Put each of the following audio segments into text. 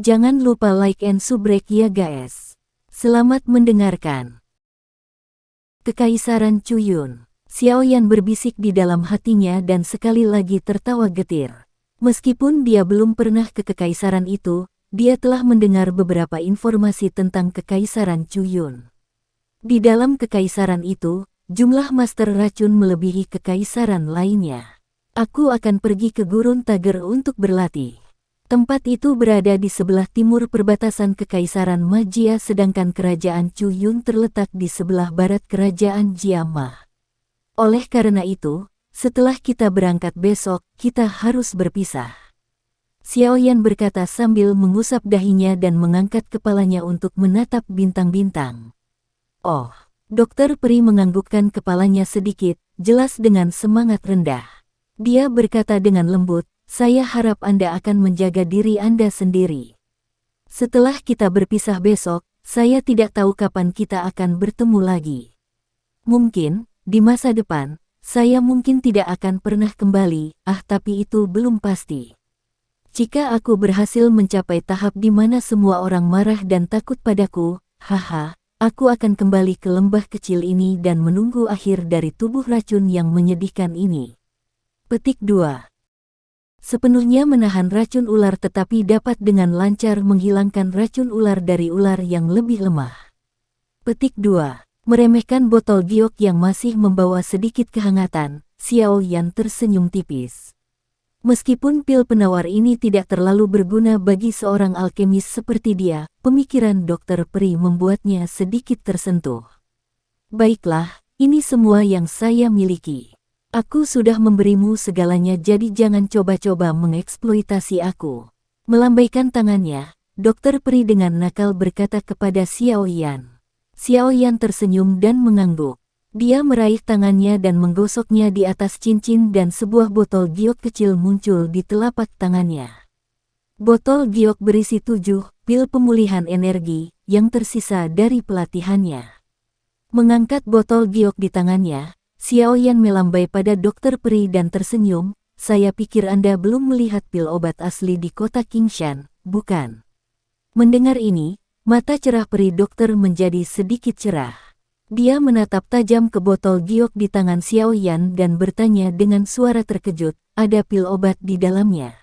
Jangan lupa like and subrek ya guys. Selamat mendengarkan. Kekaisaran Cuyun. Xiaoyan berbisik di dalam hatinya dan sekali lagi tertawa getir. Meskipun dia belum pernah ke kekaisaran itu, dia telah mendengar beberapa informasi tentang kekaisaran Cuyun. Di dalam kekaisaran itu, jumlah master racun melebihi kekaisaran lainnya. Aku akan pergi ke Gurun Tager untuk berlatih. Tempat itu berada di sebelah timur perbatasan Kekaisaran Majia sedangkan Kerajaan Cuyun terletak di sebelah barat Kerajaan Jiamah. Oleh karena itu, setelah kita berangkat besok, kita harus berpisah. Xiaoyan berkata sambil mengusap dahinya dan mengangkat kepalanya untuk menatap bintang-bintang. Oh, Dokter Peri menganggukkan kepalanya sedikit, jelas dengan semangat rendah. Dia berkata dengan lembut, saya harap Anda akan menjaga diri Anda sendiri. Setelah kita berpisah besok, saya tidak tahu kapan kita akan bertemu lagi. Mungkin, di masa depan, saya mungkin tidak akan pernah kembali, tapi itu belum pasti. Jika aku berhasil mencapai tahap di mana semua orang marah dan takut padaku, aku akan kembali ke lembah kecil ini dan menunggu akhir dari tubuh racun yang menyedihkan ini. Petik 2. Sepenuhnya menahan racun ular tetapi dapat dengan lancar menghilangkan racun ular dari ular yang lebih lemah. Petik 2. Meremehkan botol giok yang masih membawa sedikit kehangatan, Xiaoyan tersenyum tipis. Meskipun pil penawar ini tidak terlalu berguna bagi seorang alkemis seperti dia, pemikiran Dokter Peri membuatnya sedikit tersentuh. Baiklah, ini semua yang saya miliki. Aku sudah memberimu segalanya jadi jangan coba-coba mengeksploitasi aku. Melambaikan tangannya, Dokter Peri dengan nakal berkata kepada Xiaoyan. Xiaoyan tersenyum dan mengangguk. Dia meraih tangannya dan menggosoknya di atas cincin dan sebuah botol giok kecil muncul di telapak tangannya. Botol giok berisi 7 pil pemulihan energi yang tersisa dari pelatihannya. Mengangkat botol giok di tangannya, Xiaoyan melambai pada Dokter Peri dan tersenyum, saya pikir Anda belum melihat pil obat asli di kota Qingshan, bukan? Mendengar ini, mata cerah peri dokter menjadi sedikit cerah. Dia menatap tajam ke botol giok di tangan Xiaoyan dan bertanya dengan suara terkejut, ada pil obat di dalamnya.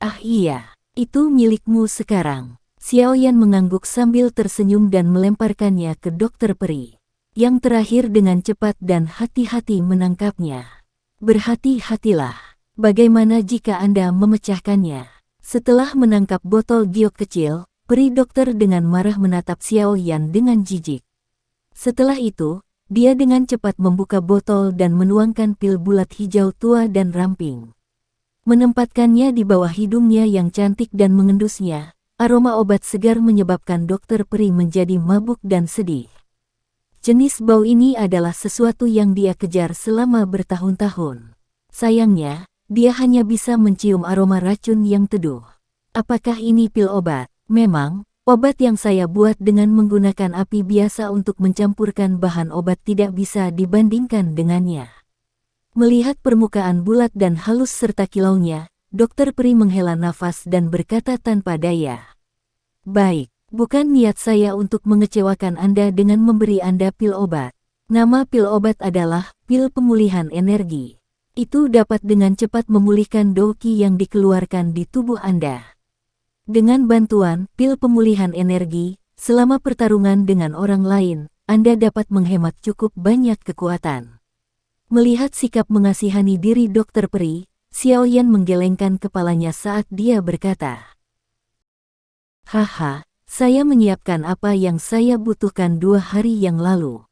Ah iya, itu milikmu sekarang. Xiaoyan mengangguk sambil tersenyum dan melemparkannya ke Dokter Peri. Yang terakhir dengan cepat dan hati-hati menangkapnya. Berhati-hatilah. Bagaimana jika Anda memecahkannya? Setelah menangkap botol giok kecil, peri dokter dengan marah menatap Xiaoyan dengan jijik. Setelah itu, dia dengan cepat membuka botol dan menuangkan pil bulat hijau tua dan ramping. Menempatkannya di bawah hidungnya yang cantik dan mengendusnya, aroma obat segar menyebabkan Dokter Peri menjadi mabuk dan sedih. Jenis bau ini adalah sesuatu yang dia kejar selama bertahun-tahun. Sayangnya, dia hanya bisa mencium aroma racun yang teduh. Apakah ini pil obat? Memang, obat yang saya buat dengan menggunakan api biasa untuk mencampurkan bahan obat tidak bisa dibandingkan dengannya. Melihat permukaan bulat dan halus serta kilaunya, Dokter Peri menghela nafas dan berkata tanpa daya. Baik. Bukan niat saya untuk mengecewakan Anda dengan memberi Anda pil obat. Nama pil obat adalah pil pemulihan energi. Itu dapat dengan cepat memulihkan doki yang dikeluarkan di tubuh Anda. Dengan bantuan pil pemulihan energi, selama pertarungan dengan orang lain, Anda dapat menghemat cukup banyak kekuatan. Melihat sikap mengasihani diri Dokter Peri, Xiaoyan menggelengkan kepalanya saat dia berkata, saya menyiapkan apa yang saya butuhkan 2 hari yang lalu.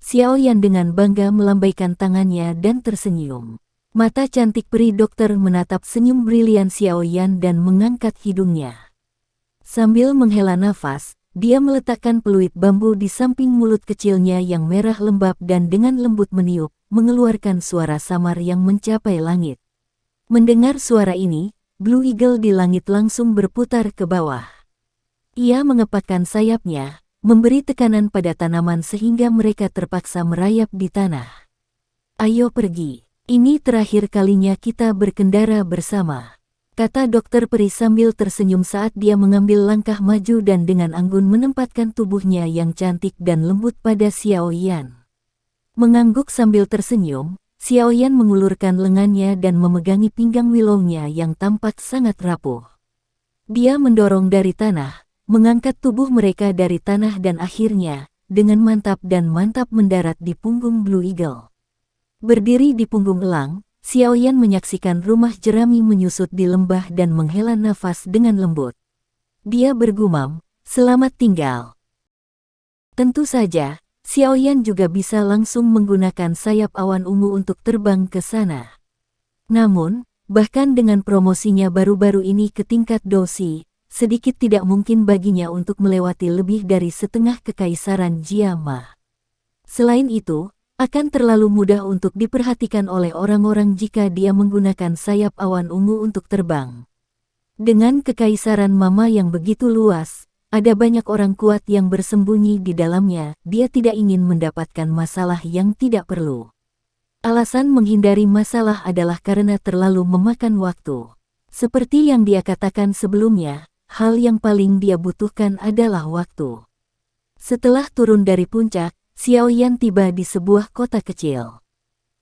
Xiaoyan dengan bangga melambaikan tangannya dan tersenyum. Mata cantik peri dokter menatap senyum brilian Xiaoyan dan mengangkat hidungnya. Sambil menghela nafas, dia meletakkan peluit bambu di samping mulut kecilnya yang merah lembab dan dengan lembut meniup, mengeluarkan suara samar yang mencapai langit. Mendengar suara ini, Blue Eagle di langit langsung berputar ke bawah. Ia mengepakkan sayapnya, memberi tekanan pada tanaman sehingga mereka terpaksa merayap di tanah. Ayo pergi, ini terakhir kalinya kita berkendara bersama. kata dokter peri sambil tersenyum saat dia mengambil langkah maju dan dengan anggun menempatkan tubuhnya yang cantik dan lembut pada Xiao Yan. Mengangguk sambil tersenyum, Xiao Yan mengulurkan lengannya dan memegangi pinggang Willownya yang tampak sangat rapuh. Dia mendorong dari tanah, mengangkat tubuh mereka dari tanah dan akhirnya, dengan mantap mendarat di punggung Blue Eagle. Berdiri di punggung elang, Xiao Yan menyaksikan rumah jerami menyusut di lembah dan menghela nafas dengan lembut. Dia bergumam, "Selamat tinggal." Tentu saja, Xiao Yan juga bisa langsung menggunakan sayap awan ungu untuk terbang ke sana. Namun, bahkan dengan promosinya baru-baru ini ke tingkat dosi, sedikit tidak mungkin baginya untuk melewati lebih dari setengah kekaisaran Jiama. Selain itu, akan terlalu mudah untuk diperhatikan oleh orang-orang jika dia menggunakan sayap awan ungu untuk terbang. Dengan kekaisaran Mama yang begitu luas, ada banyak orang kuat yang bersembunyi di dalamnya. Dia tidak ingin mendapatkan masalah yang tidak perlu. Alasan menghindari masalah adalah karena terlalu memakan waktu. Seperti yang dia katakan sebelumnya, hal yang paling dia butuhkan adalah waktu. Setelah turun dari puncak, Xiao Yan tiba di sebuah kota kecil.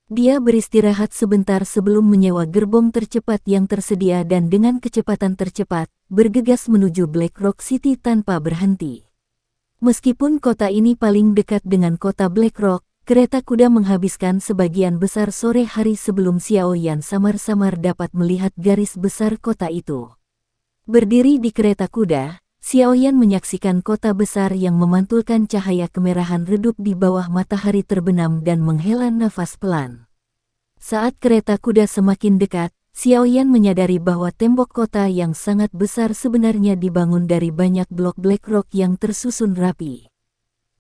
Dia beristirahat sebentar sebelum menyewa gerbong tercepat yang tersedia dan dengan kecepatan tercepat, bergegas menuju Black Rock City tanpa berhenti. Meskipun kota ini paling dekat dengan kota Black Rock, kereta kuda menghabiskan sebagian besar sore hari sebelum Xiao Yan samar-samar dapat melihat garis besar kota itu. Berdiri di kereta kuda, Xiao Yan menyaksikan kota besar yang memantulkan cahaya kemerahan redup di bawah matahari terbenam dan menghela nafas pelan. Saat kereta kuda semakin dekat, Xiao Yan menyadari bahwa tembok kota yang sangat besar sebenarnya dibangun dari banyak blok Black Rock yang tersusun rapi.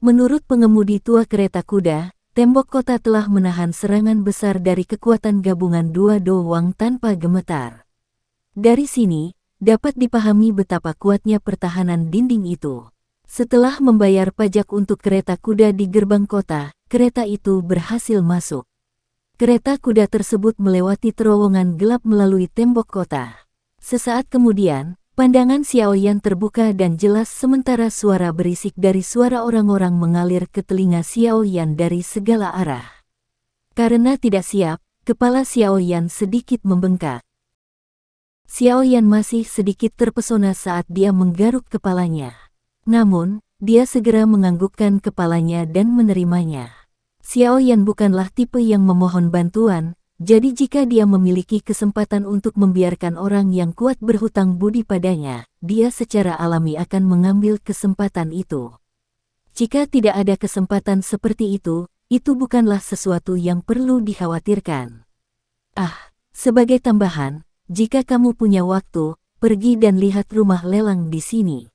Menurut pengemudi tua kereta kuda, tembok kota telah menahan serangan besar dari kekuatan gabungan dua doang tanpa gemetar. Dari sini, dapat dipahami betapa kuatnya pertahanan dinding itu. Setelah membayar pajak untuk kereta kuda di gerbang kota, kereta itu berhasil masuk. Kereta kuda tersebut melewati terowongan gelap melalui tembok kota. Sesaat kemudian, pandangan Xiao Yan terbuka dan jelas sementara suara berisik dari suara orang-orang mengalir ke telinga Xiao Yan dari segala arah. Karena tidak siap, kepala Xiao Yan sedikit membengkak. Xiao Yan masih sedikit terpesona saat dia menggaruk kepalanya. Namun, dia segera menganggukkan kepalanya dan menerimanya. Xiao Yan bukanlah tipe yang memohon bantuan, jadi jika dia memiliki kesempatan untuk membiarkan orang yang kuat berhutang budi padanya, dia secara alami akan mengambil kesempatan itu. Jika tidak ada kesempatan seperti itu bukanlah sesuatu yang perlu dikhawatirkan. Sebagai tambahan, jika kamu punya waktu, pergi dan lihat rumah lelang di sini.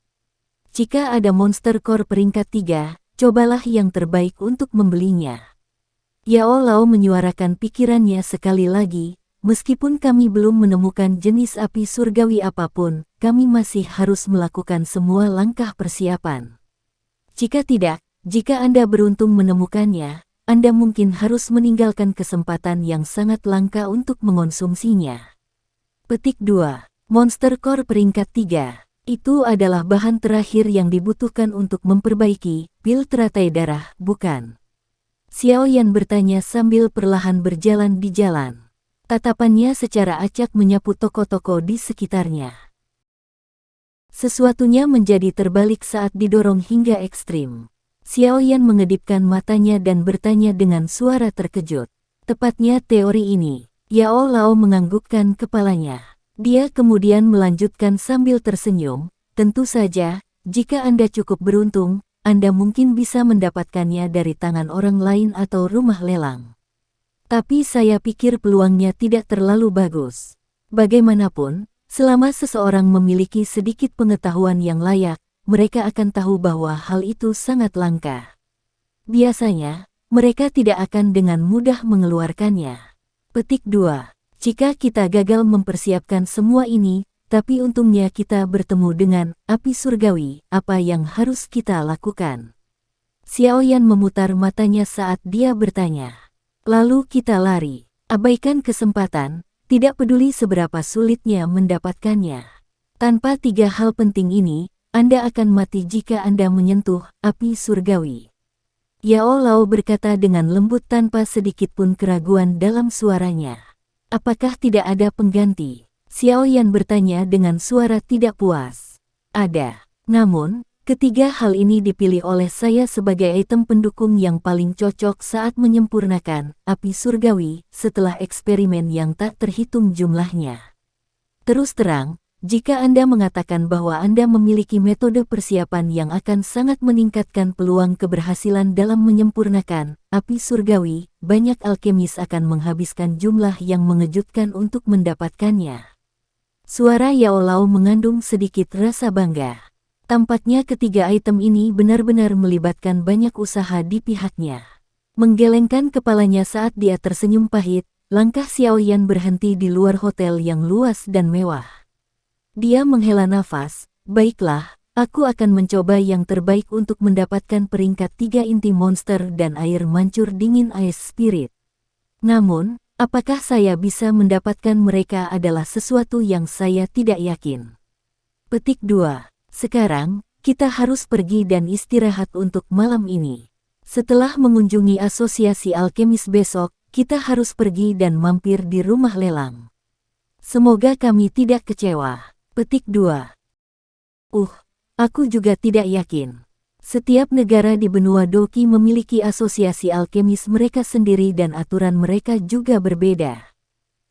Jika ada monster core peringkat 3, cobalah yang terbaik untuk membelinya. Yao Lao menyuarakan pikirannya sekali lagi, meskipun kami belum menemukan jenis api surgawi apapun, kami masih harus melakukan semua langkah persiapan. Jika tidak, jika Anda beruntung menemukannya, Anda mungkin harus meninggalkan kesempatan yang sangat langka untuk mengonsumsinya. Petik 2. Monster Core peringkat 3. Itu adalah bahan terakhir yang dibutuhkan untuk memperbaiki pil teratai darah, bukan? Xiao Yan bertanya sambil perlahan berjalan di jalan. Tatapannya secara acak menyapu toko-toko di sekitarnya. Sesuatunya menjadi terbalik saat didorong hingga ekstrim. Xiao Yan mengedipkan matanya dan bertanya dengan suara terkejut. Tepatnya teori ini. Yao Lao menganggukkan kepalanya. Dia kemudian melanjutkan sambil tersenyum, tentu saja, jika Anda cukup beruntung, Anda mungkin bisa mendapatkannya dari tangan orang lain atau rumah lelang. Tapi saya pikir peluangnya tidak terlalu bagus. Bagaimanapun, selama seseorang memiliki sedikit pengetahuan yang layak, mereka akan tahu bahwa hal itu sangat langka. Biasanya, mereka tidak akan dengan mudah mengeluarkannya. Petik 2. Jika kita gagal mempersiapkan semua ini, tapi untungnya kita bertemu dengan api surgawi, apa yang harus kita lakukan? Xiao Yan memutar matanya saat dia bertanya. Lalu kita lari. Abaikan kesempatan, tidak peduli seberapa sulitnya mendapatkannya. Tanpa 3 hal penting ini, Anda akan mati jika Anda menyentuh api surgawi. Yao Lao berkata dengan lembut tanpa sedikit pun keraguan dalam suaranya. Apakah tidak ada pengganti? Xiaoyan bertanya dengan suara tidak puas. Ada. Namun, ketiga hal ini dipilih oleh saya sebagai item pendukung yang paling cocok saat menyempurnakan api surgawi setelah eksperimen yang tak terhitung jumlahnya. Terus terang, jika Anda mengatakan bahwa Anda memiliki metode persiapan yang akan sangat meningkatkan peluang keberhasilan dalam menyempurnakan api surgawi, banyak alkemis akan menghabiskan jumlah yang mengejutkan untuk mendapatkannya. Suara Yao Lao mengandung sedikit rasa bangga. Tampaknya ketiga item ini benar-benar melibatkan banyak usaha di pihaknya. Menggelengkan kepalanya saat dia tersenyum pahit, langkah Xiaoyan berhenti di luar hotel yang luas dan mewah. Dia menghela nafas, baiklah, aku akan mencoba yang terbaik untuk mendapatkan peringkat 3 inti monster dan air mancur dingin Ice Spirit. Namun, apakah saya bisa mendapatkan mereka adalah sesuatu yang saya tidak yakin. Petik 2. Sekarang, kita harus pergi dan istirahat untuk malam ini. Setelah mengunjungi asosiasi alkemis besok, kita harus pergi dan mampir di rumah lelang. Semoga kami tidak kecewa. Petik 2. Aku juga tidak yakin. Setiap negara di benua Doki memiliki asosiasi alkemis mereka sendiri dan aturan mereka juga berbeda.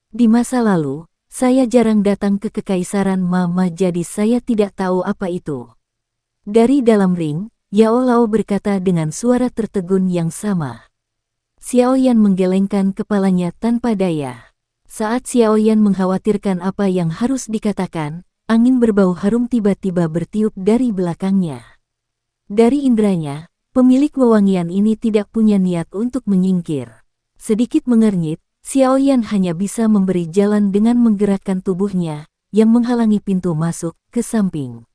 Di masa lalu, saya jarang datang ke Kekaisaran Mama jadi saya tidak tahu apa itu. Dari dalam ring, Yao Lao berkata dengan suara tertegun yang sama. Xiaoyan menggelengkan kepalanya tanpa daya. Saat Xiaoyan mengkhawatirkan apa yang harus dikatakan, angin berbau harum tiba-tiba bertiup dari belakangnya. Dari indranya, pemilik wewangian ini tidak punya niat untuk menyingkir. Sedikit mengernyit, Xiaoyan hanya bisa memberi jalan dengan menggerakkan tubuhnya, yang menghalangi pintu masuk ke samping.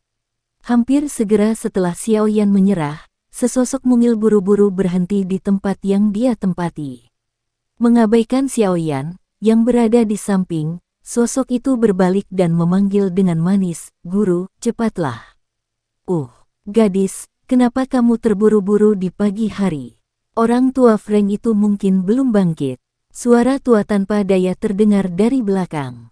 Hampir segera setelah Xiaoyan menyerah, sesosok mungil buru-buru berhenti di tempat yang dia tempati. Mengabaikan Xiaoyan, yang berada di samping, sosok itu berbalik dan memanggil dengan manis, "Guru, cepatlah." Gadis, kenapa kamu terburu-buru di pagi hari? Orang tua Frank itu mungkin belum bangkit. Suara tua tanpa daya terdengar dari belakang.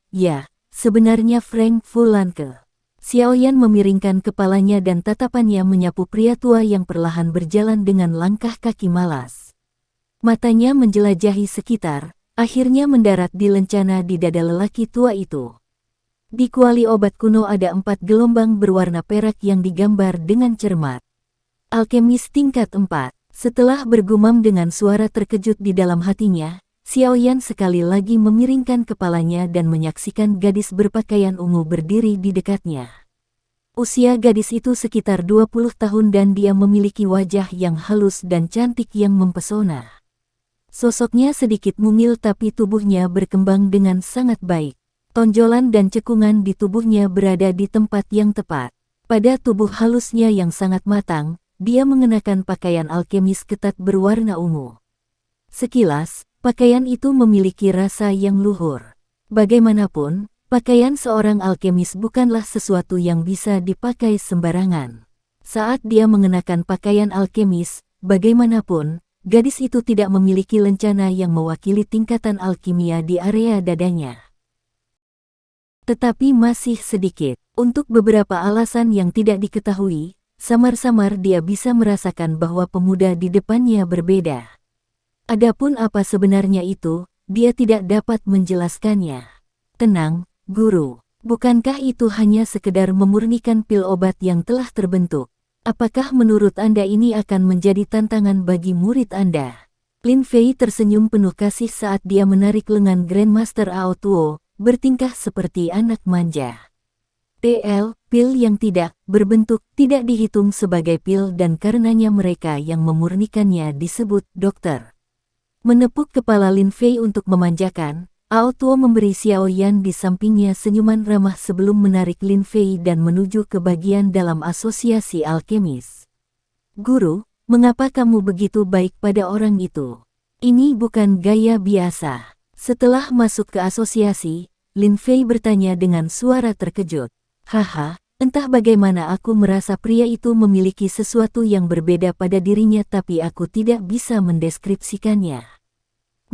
Ya, sebenarnya Frank Fulanke. Xiaoyan memiringkan kepalanya dan tatapannya menyapu pria tua yang perlahan berjalan dengan langkah kaki malas. Matanya menjelajahi sekitar, akhirnya mendarat di lencana di dada lelaki tua itu. Di kuali obat kuno ada 4 gelombang berwarna perak yang digambar dengan cermat. Alkemis tingkat 4. Setelah bergumam dengan suara terkejut di dalam hatinya, Xiaoyan sekali lagi memiringkan kepalanya dan menyaksikan gadis berpakaian ungu berdiri di dekatnya. Usia gadis itu sekitar 20 tahun dan dia memiliki wajah yang halus dan cantik yang mempesona. Sosoknya sedikit mungil tapi tubuhnya berkembang dengan sangat baik. Tonjolan dan cekungan di tubuhnya berada di tempat yang tepat. Pada tubuh halusnya yang sangat matang, dia mengenakan pakaian alkemis ketat berwarna ungu. Sekilas, pakaian itu memiliki rasa yang luhur. Bagaimanapun, pakaian seorang alkemis bukanlah sesuatu yang bisa dipakai sembarangan. Saat dia mengenakan pakaian alkemis, bagaimanapun, gadis itu tidak memiliki lencana yang mewakili tingkatan alkimia di area dadanya. Tetapi masih sedikit. Untuk beberapa alasan yang tidak diketahui, samar-samar dia bisa merasakan bahwa pemuda di depannya berbeda. Adapun apa sebenarnya itu, dia tidak dapat menjelaskannya. Tenang, guru. Bukankah itu hanya sekedar memurnikan pil obat yang telah terbentuk? Apakah menurut Anda ini akan menjadi tantangan bagi murid Anda? Lin Fei tersenyum penuh kasih saat dia menarik lengan Grandmaster Ao Tuo, bertingkah seperti anak manja. Pil yang tidak berbentuk tidak dihitung sebagai pil dan karenanya mereka yang memurnikannya disebut dokter. Menepuk kepala Lin Fei untuk memanjakan, Ao Tuo memberi Xiaoyan di sampingnya senyuman ramah sebelum menarik Lin Fei dan menuju ke bagian dalam asosiasi alkemis. Guru, mengapa kamu begitu baik pada orang itu? Ini bukan gaya biasa. Setelah masuk ke asosiasi, Lin Fei bertanya dengan suara terkejut. Haha, entah bagaimana aku merasa pria itu memiliki sesuatu yang berbeda pada dirinya tapi aku tidak bisa mendeskripsikannya.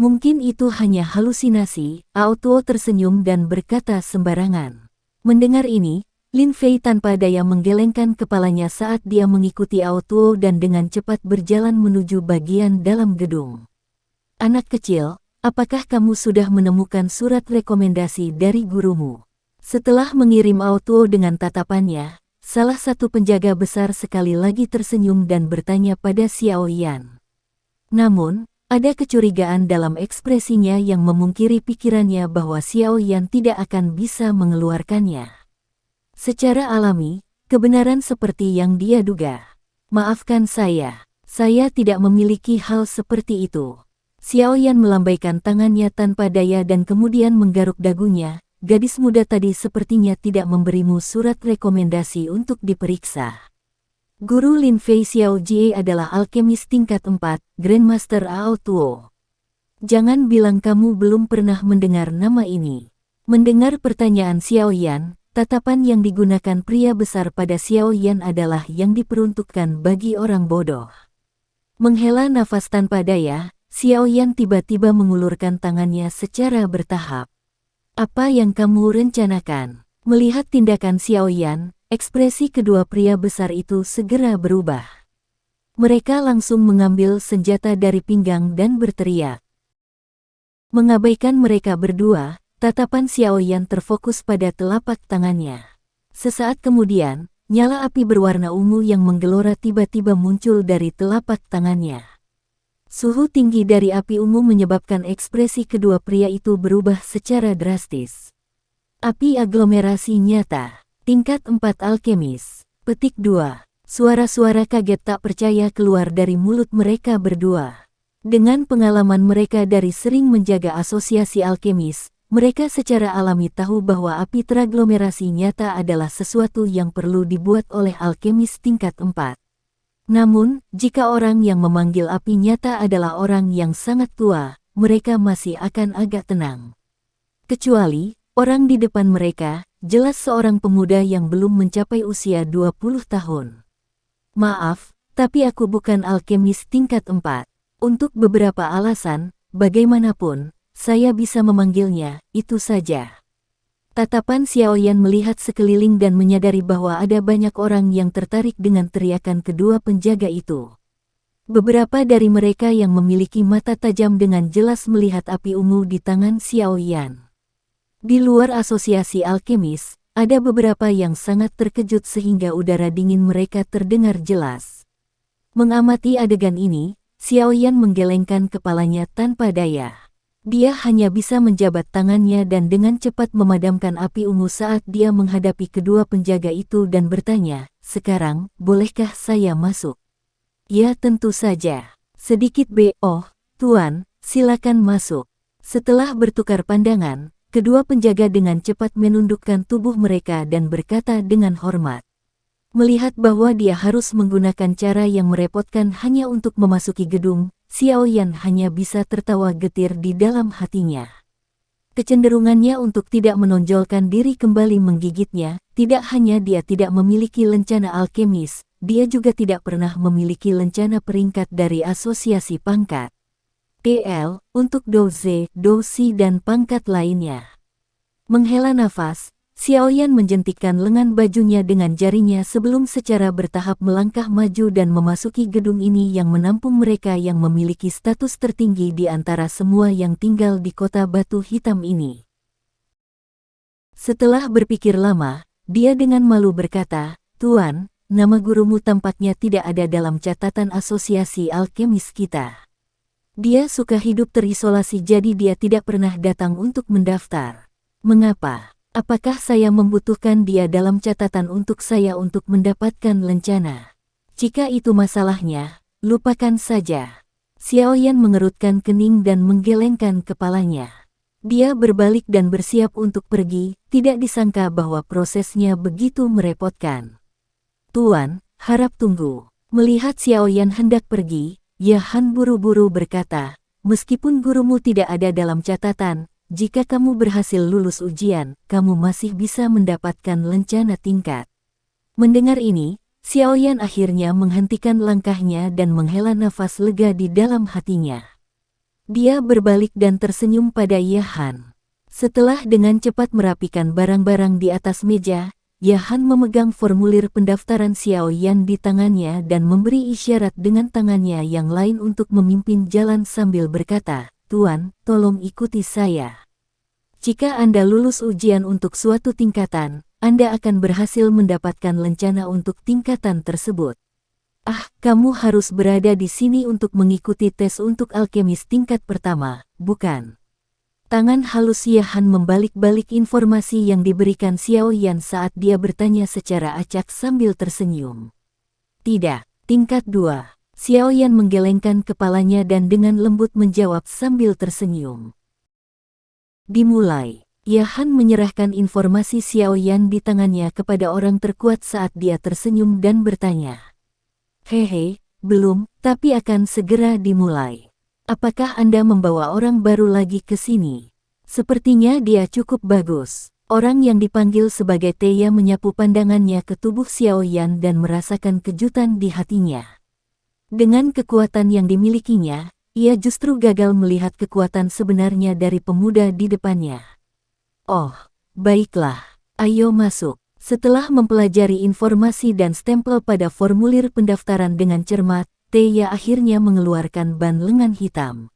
Mungkin itu hanya halusinasi, Ao Tuo tersenyum dan berkata sembarangan. Mendengar ini, Lin Fei tanpa daya menggelengkan kepalanya saat dia mengikuti Ao Tuo dan dengan cepat berjalan menuju bagian dalam gedung. Anak kecil, apakah kamu sudah menemukan surat rekomendasi dari gurumu? Setelah mengirim Ao Tuo dengan tatapannya, salah satu penjaga besar sekali lagi tersenyum dan bertanya pada Xiao Yan. Namun, ada kecurigaan dalam ekspresinya yang memungkiri pikirannya bahwa Xiao Yan tidak akan bisa mengeluarkannya. Secara alami, kebenaran seperti yang dia duga. Maafkan saya tidak memiliki hal seperti itu. Xiao Yan melambaikan tangannya tanpa daya dan kemudian menggaruk dagunya. Gadis muda tadi sepertinya tidak memberimu surat rekomendasi untuk diperiksa. Guru Lin Fei Xiao Jie adalah alkemis tingkat 4, Grandmaster Ao Tuo. Jangan bilang kamu belum pernah mendengar nama ini. Mendengar pertanyaan Xiao Yan, tatapan yang digunakan pria besar pada Xiao Yan adalah yang diperuntukkan bagi orang bodoh. Menghela nafas tanpa daya, Xiao Yan tiba-tiba mengulurkan tangannya secara bertahap. Apa yang kamu rencanakan? Melihat tindakan Xiao Yan, ekspresi kedua pria besar itu segera berubah. Mereka langsung mengambil senjata dari pinggang dan berteriak. Mengabaikan mereka berdua, tatapan Xiao Yan terfokus pada telapak tangannya. Sesaat kemudian, nyala api berwarna ungu yang menggelora tiba-tiba muncul dari telapak tangannya. Suhu tinggi dari api ungu menyebabkan ekspresi kedua pria itu berubah secara drastis. Api aglomerasi nyata. Tingkat 4 alkemis. Petik 2. Suara-suara kaget tak percaya keluar dari mulut mereka berdua. Dengan pengalaman mereka dari sering menjaga asosiasi alkemis, mereka secara alami tahu bahwa api teraglomerasi nyata adalah sesuatu yang perlu dibuat oleh alkemis tingkat 4. Namun, jika orang yang memanggil api nyata adalah orang yang sangat tua, mereka masih akan agak tenang. Kecuali, orang di depan mereka, jelas seorang pemuda yang belum mencapai usia 20 tahun. Maaf, tapi aku bukan alkemis tingkat 4. Untuk beberapa alasan, bagaimanapun, saya bisa memanggilnya, itu saja. Tatapan Xiao Yan melihat sekeliling dan menyadari bahwa ada banyak orang yang tertarik dengan teriakan kedua penjaga itu. Beberapa dari mereka yang memiliki mata tajam dengan jelas melihat api ungu di tangan Xiao Yan. Di luar asosiasi alkemis, ada beberapa yang sangat terkejut sehingga udara dingin mereka terdengar jelas. Mengamati adegan ini, Xiao Yan menggelengkan kepalanya tanpa daya. Dia hanya bisa menjabat tangannya dan dengan cepat memadamkan api ungu saat dia menghadapi kedua penjaga itu dan bertanya, "Sekarang, bolehkah saya masuk?" "Ya tentu saja." Sedikit "Oh, Tuan, silakan masuk." Setelah bertukar pandangan, kedua penjaga dengan cepat menundukkan tubuh mereka dan berkata dengan hormat. Melihat bahwa dia harus menggunakan cara yang merepotkan hanya untuk memasuki gedung, Xiao Yan hanya bisa tertawa getir di dalam hatinya. Kecenderungannya untuk tidak menonjolkan diri kembali menggigitnya, tidak hanya dia tidak memiliki lencana alkemis, dia juga tidak pernah memiliki lencana peringkat dari asosiasi pangkat. TL, untuk Douze, Dousi dan pangkat lainnya. Menghela nafas, Xiao Yan menjentikkan lengan bajunya dengan jarinya sebelum secara bertahap melangkah maju dan memasuki gedung ini yang menampung mereka yang memiliki status tertinggi di antara semua yang tinggal di kota batu hitam ini. Setelah berpikir lama, dia dengan malu berkata, "Tuan, nama gurumu tampaknya tidak ada dalam catatan asosiasi alkemis kita. Dia suka hidup terisolasi jadi dia tidak pernah datang untuk mendaftar. Mengapa? Apakah saya membutuhkan dia dalam catatan untuk saya untuk mendapatkan lencana? Jika itu masalahnya, lupakan saja." Xiao Yan mengerutkan kening dan menggelengkan kepalanya. Dia berbalik dan bersiap untuk pergi, tidak disangka bahwa prosesnya begitu merepotkan. "Tuan, harap tunggu." Melihat Xiao Yan hendak pergi, Yahan buru-buru berkata, Meskipun gurumu tidak ada dalam catatan, jika kamu berhasil lulus ujian, kamu masih bisa mendapatkan lencana tingkat. Mendengar ini, Xiaoyan akhirnya menghentikan langkahnya dan menghela nafas lega di dalam hatinya. Dia berbalik dan tersenyum pada Yahan. Setelah dengan cepat merapikan barang-barang di atas meja, Yahan memegang formulir pendaftaran Xiaoyan di tangannya dan memberi isyarat dengan tangannya yang lain untuk memimpin jalan sambil berkata, "Tuan, tolong ikuti saya. Jika Anda lulus ujian untuk suatu tingkatan, Anda akan berhasil mendapatkan lencana untuk tingkatan tersebut. Ah, kamu harus berada di sini untuk mengikuti tes untuk alkemis tingkat pertama, bukan?" Tangan halus Yahan membalik-balik informasi yang diberikan Xiaoyan saat dia bertanya secara acak sambil tersenyum. "Tidak, tingkat 2. Xiaoyan menggelengkan kepalanya dan dengan lembut menjawab sambil tersenyum. Dimulai. Yahan menyerahkan informasi Xiaoyan di tangannya kepada orang terkuat saat dia tersenyum dan bertanya. "Hehe, belum, tapi akan segera dimulai. Apakah Anda membawa orang baru lagi ke sini? Sepertinya dia cukup bagus." Orang yang dipanggil sebagai Teya menyapu pandangannya ke tubuh Xiaoyan dan merasakan kejutan di hatinya. Dengan kekuatan yang dimilikinya, ia justru gagal melihat kekuatan sebenarnya dari pemuda di depannya. "Oh, baiklah, ayo masuk." Setelah mempelajari informasi dan stempel pada formulir pendaftaran dengan cermat, Teya akhirnya mengeluarkan ban lengan hitam.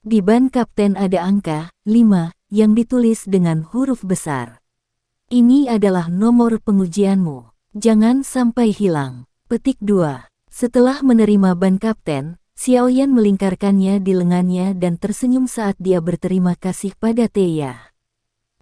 Di ban kapten ada angka 5 yang ditulis dengan huruf besar. "Ini adalah nomor pengujianmu. Jangan sampai hilang." Petik 2. Setelah menerima ban kapten, Xiaoyan melingkarkannya di lengannya dan tersenyum saat dia berterima kasih pada Teya.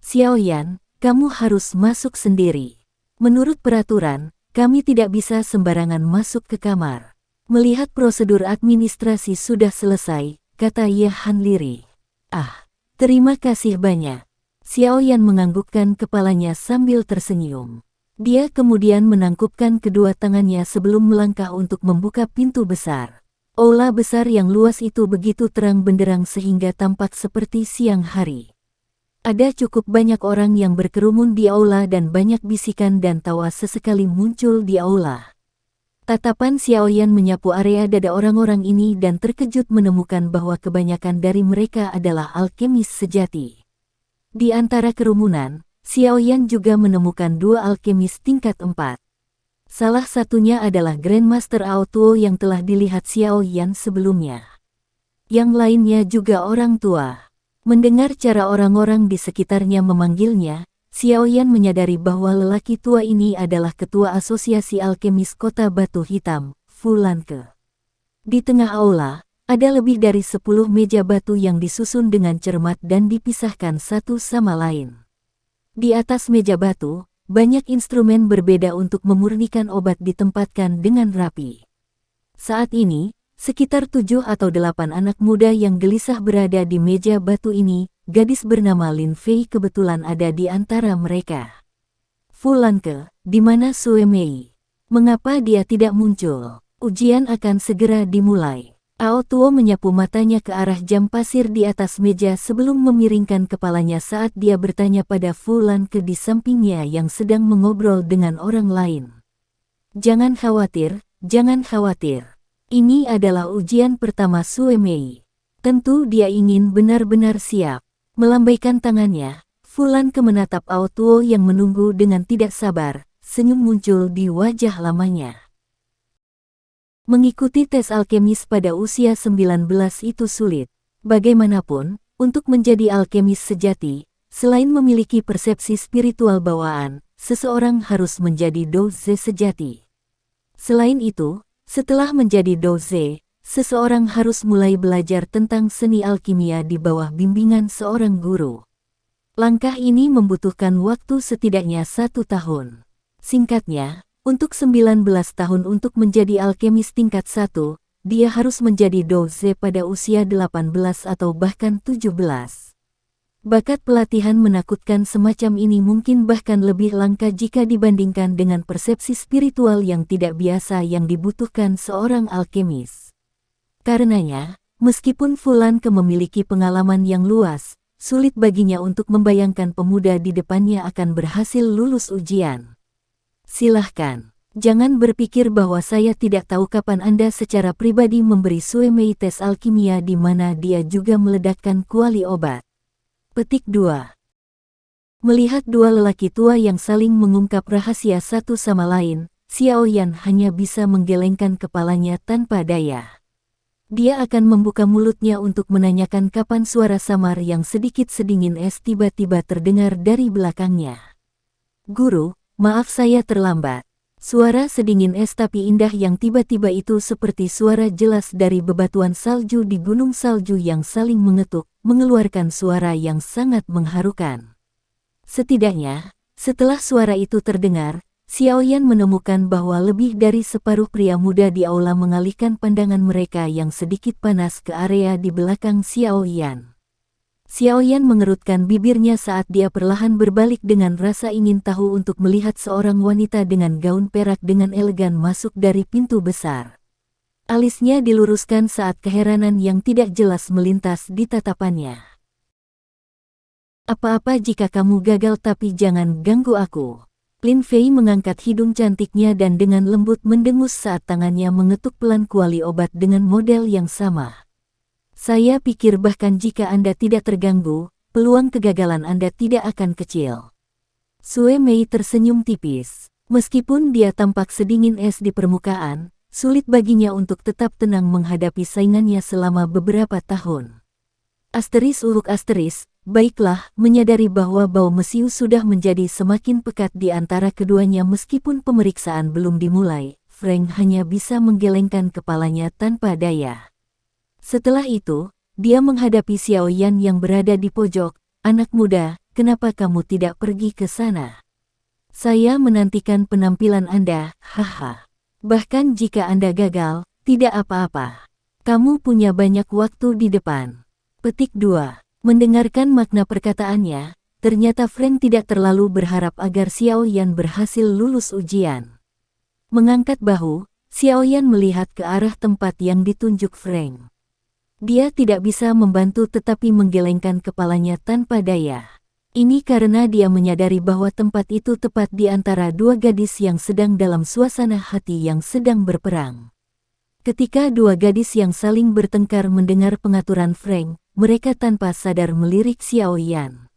"Xiaoyan, kamu harus masuk sendiri. Menurut peraturan, kami tidak bisa sembarangan masuk ke kamar." Melihat prosedur administrasi sudah selesai, kata Yahan lirih. "Ah, terima kasih banyak." Xiaoyan menganggukkan kepalanya sambil tersenyum. Dia kemudian menangkupkan kedua tangannya sebelum melangkah untuk membuka pintu besar. Aula besar yang luas itu begitu terang benderang sehingga tampak seperti siang hari. Ada cukup banyak orang yang berkerumun di aula dan banyak bisikan dan tawa sesekali muncul di aula. Tatapan Xiaoyan menyapu area dada orang-orang ini dan terkejut menemukan bahwa kebanyakan dari mereka adalah alkemis sejati. Di antara kerumunan, Xiaoyan juga menemukan 2 alkemis tingkat 4. Salah satunya adalah Grandmaster Aotuo yang telah dilihat Xiaoyan sebelumnya. Yang lainnya juga orang tua. Mendengar cara orang-orang di sekitarnya memanggilnya, Xiaoyan menyadari bahwa lelaki tua ini adalah ketua asosiasi alkemis kota Batu Hitam, Fu Lanke. Di tengah aula, ada lebih dari 10 meja batu yang disusun dengan cermat dan dipisahkan satu sama lain. Di atas meja batu, banyak instrumen berbeda untuk memurnikan obat ditempatkan dengan rapi. Saat ini, sekitar 7 atau 8 anak muda yang gelisah berada di meja batu ini. Gadis bernama Lin Fei kebetulan ada di antara mereka. "Fu Lanke, di mana Sue Mei? Mengapa dia tidak muncul? Ujian akan segera dimulai." Aotuo menyapu matanya ke arah jam pasir di atas meja sebelum memiringkan kepalanya saat dia bertanya pada Fu Lanke di sampingnya yang sedang mengobrol dengan orang lain. Jangan khawatir. Ini adalah ujian pertama Sue Mei. Tentu dia ingin benar-benar siap." Melambaikan tangannya, Fu Lanke menatap Aotuo yang menunggu dengan tidak sabar, senyum muncul di wajah lamanya. Mengikuti tes alkemis pada usia 19 itu sulit. Bagaimanapun, untuk menjadi alkemis sejati, selain memiliki persepsi spiritual bawaan, seseorang harus menjadi doze sejati. Selain itu, setelah menjadi doze, seseorang harus mulai belajar tentang seni alkimia di bawah bimbingan seorang guru. Langkah ini membutuhkan waktu setidaknya 1 tahun. Singkatnya, untuk 19 tahun untuk menjadi alkemis tingkat 1, dia harus menjadi doze pada usia 18 atau bahkan 17. Bakat pelatihan menakutkan semacam ini mungkin bahkan lebih langka jika dibandingkan dengan persepsi spiritual yang tidak biasa yang dibutuhkan seorang alkemis. Karenanya, Meskipun Fulanke memiliki pengalaman yang luas, sulit baginya untuk membayangkan pemuda di depannya akan berhasil lulus ujian. Silahkan. Jangan berpikir bahwa saya tidak tahu kapan Anda secara pribadi memberi Sue Mei tes alkimia di mana dia juga meledakkan kuali obat. Petik 2. Melihat dua lelaki tua yang saling mengungkap rahasia satu sama lain, Xiao Yan hanya bisa menggelengkan kepalanya tanpa daya. Dia akan membuka mulutnya untuk menanyakan kapan suara samar yang sedikit sedingin es tiba-tiba terdengar dari belakangnya. Guru, maaf saya terlambat. Suara sedingin es tapi indah yang tiba-tiba itu seperti suara jelas dari bebatuan salju di gunung salju yang saling mengetuk, mengeluarkan suara yang sangat mengharukan. Setidaknya, setelah suara itu terdengar, Xiao Yan menemukan bahwa lebih dari separuh pria muda di aula mengalihkan pandangan mereka yang sedikit panas ke area di belakang Xiao Yan. Xiao Yan mengerutkan bibirnya saat dia perlahan berbalik dengan rasa ingin tahu untuk melihat seorang wanita dengan gaun perak dengan elegan masuk dari pintu besar. Alisnya diluruskan saat keheranan yang tidak jelas melintas di tatapannya. Apa-apa jika kamu gagal tapi jangan ganggu aku. Lin Fei mengangkat hidung cantiknya dan dengan lembut mendengus saat tangannya mengetuk pelan kuali obat dengan model yang sama. Saya pikir bahkan jika Anda tidak terganggu, peluang kegagalan Anda tidak akan kecil. Sue Mei tersenyum tipis. Meskipun dia tampak sedingin es di permukaan, sulit baginya untuk tetap tenang menghadapi saingannya selama beberapa tahun. Baiklah, menyadari bahwa bau mesiu sudah menjadi semakin pekat di antara keduanya meskipun pemeriksaan belum dimulai, Frank hanya bisa menggelengkan kepalanya tanpa daya. Setelah itu, dia menghadapi Xiao Yan yang berada di pojok. Anak muda, kenapa kamu tidak pergi ke sana? Saya menantikan penampilan Anda, haha. Bahkan jika Anda gagal, tidak apa-apa. Kamu punya banyak waktu di depan. Petik 2. Mendengarkan makna perkataannya, ternyata Frank tidak terlalu berharap agar Xiao Yan berhasil lulus ujian. Mengangkat bahu, Xiao Yan melihat ke arah tempat yang ditunjuk Frank. Dia tidak bisa membantu tetapi menggelengkan kepalanya tanpa daya. Ini karena dia menyadari bahwa tempat itu tepat di antara dua gadis yang sedang dalam suasana hati yang sedang berperang. Ketika dua gadis yang saling bertengkar mendengar pengaturan Frank, mereka tanpa sadar melirik Xiao Yan.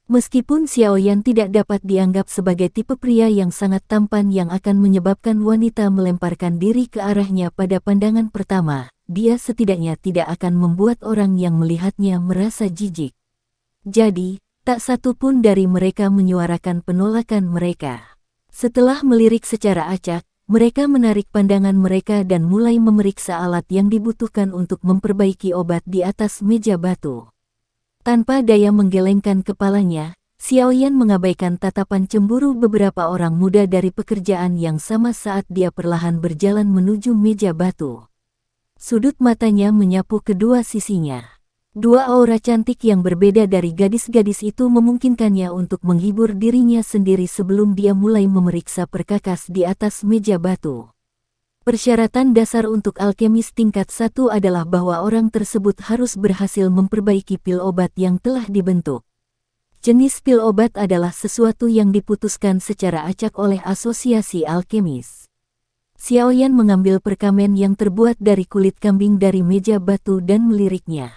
Meskipun Xiao Yan tidak dapat dianggap sebagai tipe pria yang sangat tampan yang akan menyebabkan wanita melemparkan diri ke arahnya pada pandangan pertama, dia setidaknya tidak akan membuat orang yang melihatnya merasa jijik. Jadi, tak satu pun dari mereka menyuarakan penolakan mereka. Setelah melirik secara acak, mereka menarik pandangan mereka dan mulai memeriksa alat yang dibutuhkan untuk memperbaiki obat di atas meja batu. Tanpa daya menggelengkan kepalanya, Xiao Yan mengabaikan tatapan cemburu beberapa orang muda dari pekerjaan yang sama saat dia perlahan berjalan menuju meja batu. Sudut matanya menyapu kedua sisinya. Dua aura cantik yang berbeda dari gadis-gadis itu memungkinkannya untuk menghibur dirinya sendiri sebelum dia mulai memeriksa perkakas di atas meja batu. Persyaratan dasar untuk alkemis tingkat 1 adalah bahwa orang tersebut harus berhasil memperbaiki pil obat yang telah dibentuk. Jenis pil obat adalah sesuatu yang diputuskan secara acak oleh asosiasi alkemis. Xiao Yan mengambil perkamen yang terbuat dari kulit kambing dari meja batu dan meliriknya.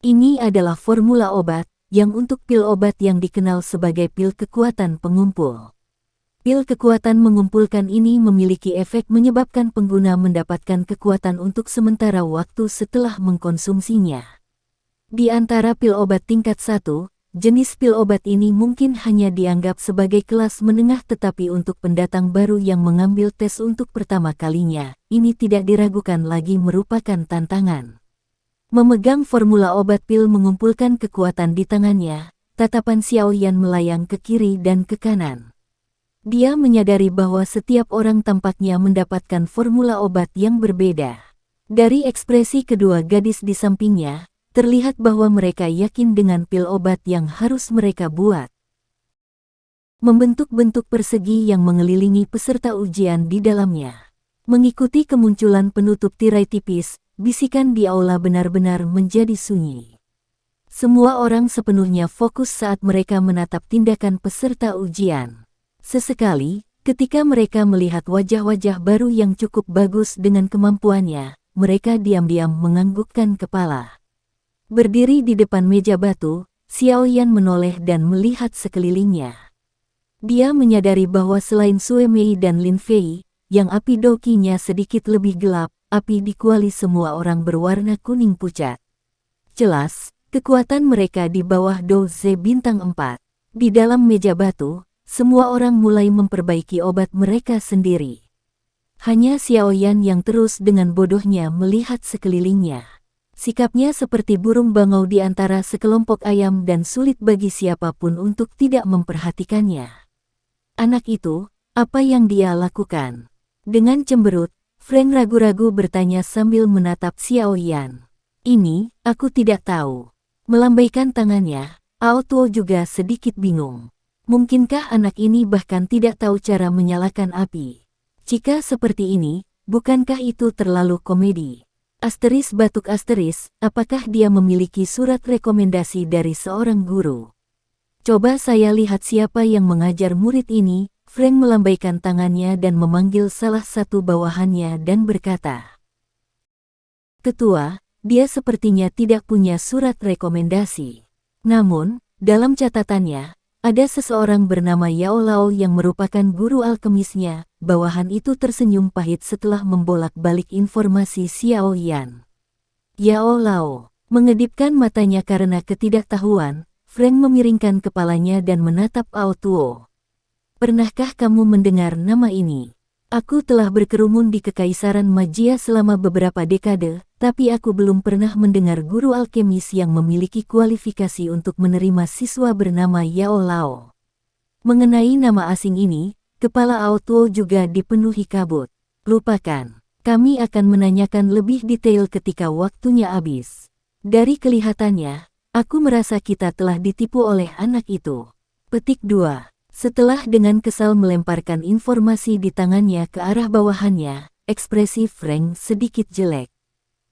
Ini adalah formula obat, yang untuk pil obat yang dikenal sebagai pil kekuatan pengumpul. Pil kekuatan mengumpulkan ini memiliki efek menyebabkan pengguna mendapatkan kekuatan untuk sementara waktu setelah mengkonsumsinya. Di antara pil obat tingkat 1, jenis pil obat ini mungkin hanya dianggap sebagai kelas menengah tetapi untuk pendatang baru yang mengambil tes untuk pertama kalinya, ini tidak diragukan lagi merupakan tantangan. Memegang formula obat pil mengumpulkan kekuatan di tangannya, tatapan Xiao Yan melayang ke kiri dan ke kanan. Dia menyadari bahwa setiap orang tampaknya mendapatkan formula obat yang berbeda. Dari ekspresi kedua gadis di sampingnya, terlihat bahwa mereka yakin dengan pil obat yang harus mereka buat. Membentuk bentuk persegi yang mengelilingi peserta ujian di dalamnya. Mengikuti kemunculan penutup tirai tipis, bisikan di aula benar-benar menjadi sunyi. Semua orang sepenuhnya fokus saat mereka menatap tindakan peserta ujian. Sesekali, ketika mereka melihat wajah-wajah baru yang cukup bagus dengan kemampuannya, mereka diam-diam menganggukkan kepala. Berdiri di depan meja batu, Xiaoyan menoleh dan melihat sekelilingnya. Dia menyadari bahwa selain Sue Mei dan Lin Fei, yang api dokinya sedikit lebih gelap, api di kuali semua orang berwarna kuning pucat. Jelas, kekuatan mereka di bawah Douze bintang 4. Di dalam meja batu, semua orang mulai memperbaiki obat mereka sendiri. Hanya Xiaoyan yang terus dengan bodohnya melihat sekelilingnya. Sikapnya seperti burung bangau di antara sekelompok ayam dan sulit bagi siapapun untuk tidak memperhatikannya. Anak itu, apa yang dia lakukan? Dengan cemberut, Frank ragu-ragu bertanya sambil menatap Xiaoyan. Ini, aku tidak tahu. Melambaikan tangannya, Ao Tuo juga sedikit bingung. Mungkinkah anak ini bahkan tidak tahu cara menyalakan api? Jika seperti ini, bukankah itu terlalu komedi? Asteris batuk asteris, apakah dia memiliki surat rekomendasi dari seorang guru? Coba saya lihat siapa yang mengajar murid ini. Frank melambaikan tangannya dan memanggil salah satu bawahannya dan berkata, "Ketua, dia sepertinya tidak punya surat rekomendasi. Namun, dalam catatannya, ada seseorang bernama Yao Lao yang merupakan guru alkemisnya." Bawahan itu tersenyum pahit setelah membolak-balik informasi Xiaoyan. Yao Lao mengedipkan matanya karena ketidaktahuan. Frank memiringkan kepalanya dan menatap Ao Tuo. "Pernahkah kamu mendengar nama ini? Aku telah berkerumun di Kekaisaran Magia selama beberapa dekade, tapi aku belum pernah mendengar guru alkemis yang memiliki kualifikasi untuk menerima siswa bernama Yao Lao." Mengenai nama asing ini, kepala Ao Tuo juga dipenuhi kabut. "Lupakan. Kami akan menanyakan lebih detail ketika waktunya habis. Dari kelihatannya, aku merasa kita telah ditipu oleh anak itu." Petik 2. Setelah dengan kesal melemparkan informasi di tangannya ke arah bawahannya, ekspresi Frank sedikit jelek.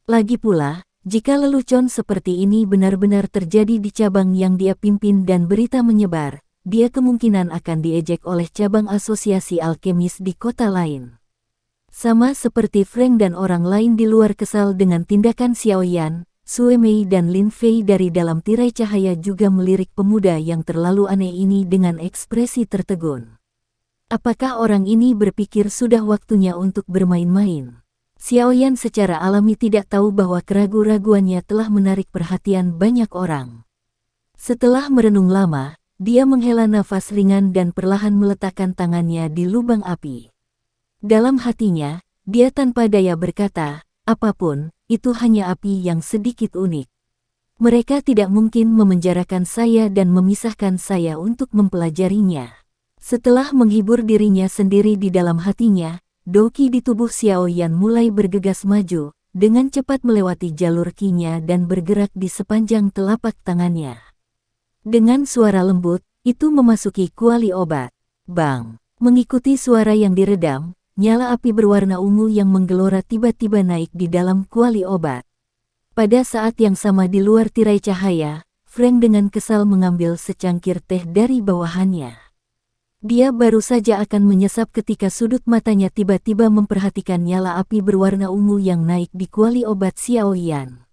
Lagi pula, jika lelucon seperti ini benar-benar terjadi di cabang yang dia pimpin dan berita menyebar, dia kemungkinan akan diejek oleh cabang asosiasi alkemis di kota lain. Sama seperti Frank dan orang lain di luar kesal dengan tindakan Xiaoyan, Sue Mei dan Lin Fei dari dalam tirai cahaya juga melirik pemuda yang terlalu aneh ini dengan ekspresi tertegun. Apakah orang ini berpikir sudah waktunya untuk bermain-main? Xiaoyan secara alami tidak tahu bahwa keraguan-raguannya telah menarik perhatian banyak orang. Setelah merenung lama, dia menghela nafas ringan dan perlahan meletakkan tangannya di lubang api. Dalam hatinya, dia tanpa daya berkata, "Apapun, itu hanya api yang sedikit unik. Mereka tidak mungkin memenjarakan saya dan memisahkan saya untuk mempelajarinya." Setelah menghibur dirinya sendiri di dalam hatinya, doki di tubuh Xiaoyan mulai bergegas maju, dengan cepat melewati jalur kinya dan bergerak di sepanjang telapak tangannya. Dengan suara lembut, itu memasuki kuali obat. Bang! Mengikuti suara yang diredam, nyala api berwarna ungu yang menggelora tiba-tiba naik di dalam kuali obat. Pada saat yang sama di luar tirai cahaya, Frank dengan kesal mengambil secangkir teh dari bawahannya. Dia baru saja akan menyesap ketika sudut matanya tiba-tiba memperhatikan nyala api berwarna ungu yang naik di kuali obat Xiaoyan.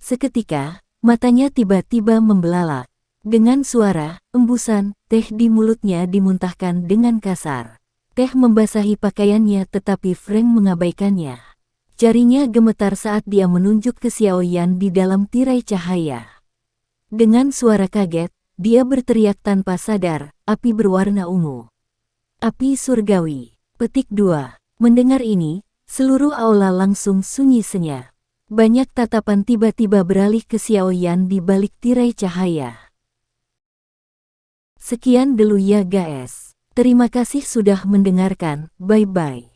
Seketika, matanya tiba-tiba membelalak. Dengan suara embusan, teh di mulutnya dimuntahkan dengan kasar. Teh membasahi pakaiannya tetapi Frank mengabaikannya. Jarinya gemetar saat dia menunjuk ke Xiaoyan di dalam tirai cahaya. Dengan suara kaget, dia berteriak tanpa sadar, "Api berwarna ungu. Api surgawi." Petik 2. Mendengar ini, seluruh aula langsung sunyi senyap. Banyak tatapan tiba-tiba beralih ke Xiaoyan di balik tirai cahaya. Sekian dulu ya guys. Terima kasih sudah mendengarkan, bye-bye.